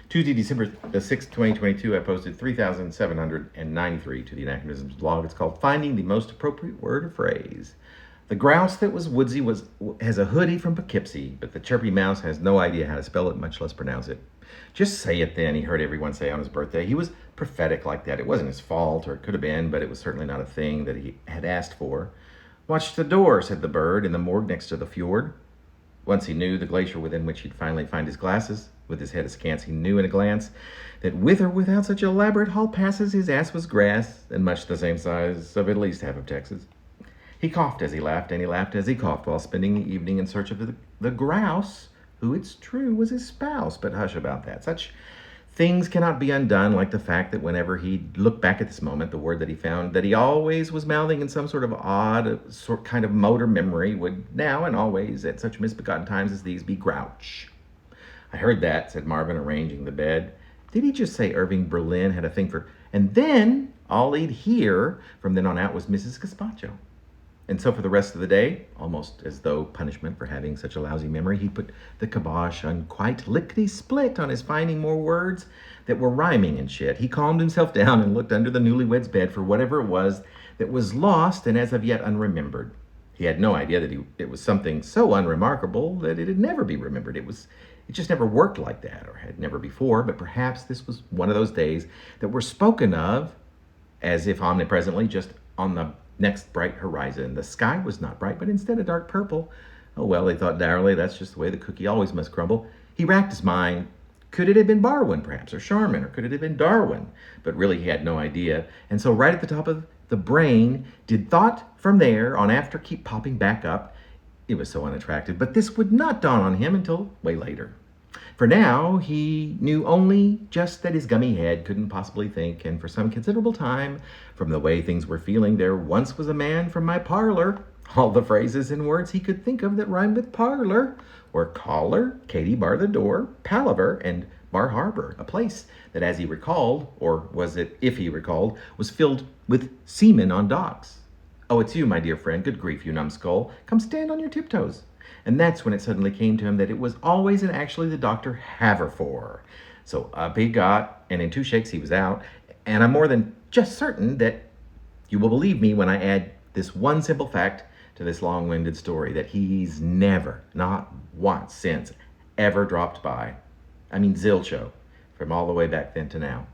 Tuesday, December the 6th, 2022, I posted 3,793 to the Anachronisms blog. It's called Finding the Most Appropriate Word or Phrase. The grouse that was woodsy has a hoodie from Poughkeepsie, but the chirpy mouse has no idea how to spell it, much less pronounce it. Just say it then, he heard everyone say on his birthday. He was prophetic like that. It wasn't his fault, or it could have been, but it was certainly not a thing that he had asked for. Watch the door, said the bird, in the morgue next to the fjord. Once he knew the glacier within which he'd finally find his glasses. With his head askance, he knew in a glance that with or without such elaborate hall passes, his ass was grass, and much the same size of at least half of Texas. He coughed as he laughed, and he laughed as he coughed, while spending the evening in search of the grouse, who, it's true, was his spouse. But hush about that. Such things cannot be undone, like the fact that whenever he looked back at this moment, the word that he found that he always was mouthing in some sort of odd, kind of motor memory would now and always, at such misbegotten times as these, be grouch. I heard that, said Marvin, arranging the bed. Did he just say Irving Berlin had a thing for... And then all he'd hear from then on out was Mrs. Gazpacho. And so for the rest of the day, almost as though punishment for having such a lousy memory, he put the kibosh on quite lickety-split on his finding more words that were rhyming and shit. He calmed himself down and looked under the newlywed's bed for whatever it was that was lost and as of yet unremembered. He had no idea that it was something so unremarkable that it'd never be remembered. It just never worked like that, or had never before, but perhaps this was one of those days that were spoken of as if omnipresently, just on the next bright horizon. The sky was not bright, but instead a dark purple. Oh well, he thought dourly, that's just the way the cookie always must crumble. He racked his mind. Could it have been Barwin, perhaps, or Sharman, or could it have been Darwin? But really he had no idea. And so right at the top of the brain, did thought from there on after keep popping back up. It was so unattractive, but this would not dawn on him until way later. For now, he knew only just that his gummy head couldn't possibly think, and for some considerable time, from the way things were feeling, there once was a man from my parlor. All the phrases and words he could think of that rhymed with parlor were caller, Katie bar the door, palaver, and Bar Harbor, a place that, as he recalled, or was it if he recalled, was filled with seamen on docks. Oh, it's you, my dear friend. Good grief, you numbskull. Come stand on your tiptoes. And that's when it suddenly came to him that it was always and actually the Dr. Haverford. So up he got, and in 2 shakes he was out. And I'm more than just certain that you will believe me when I add this one simple fact to this long-winded story, that he's never, not once since, ever dropped by. I mean, zilcho, from all the way back then to now.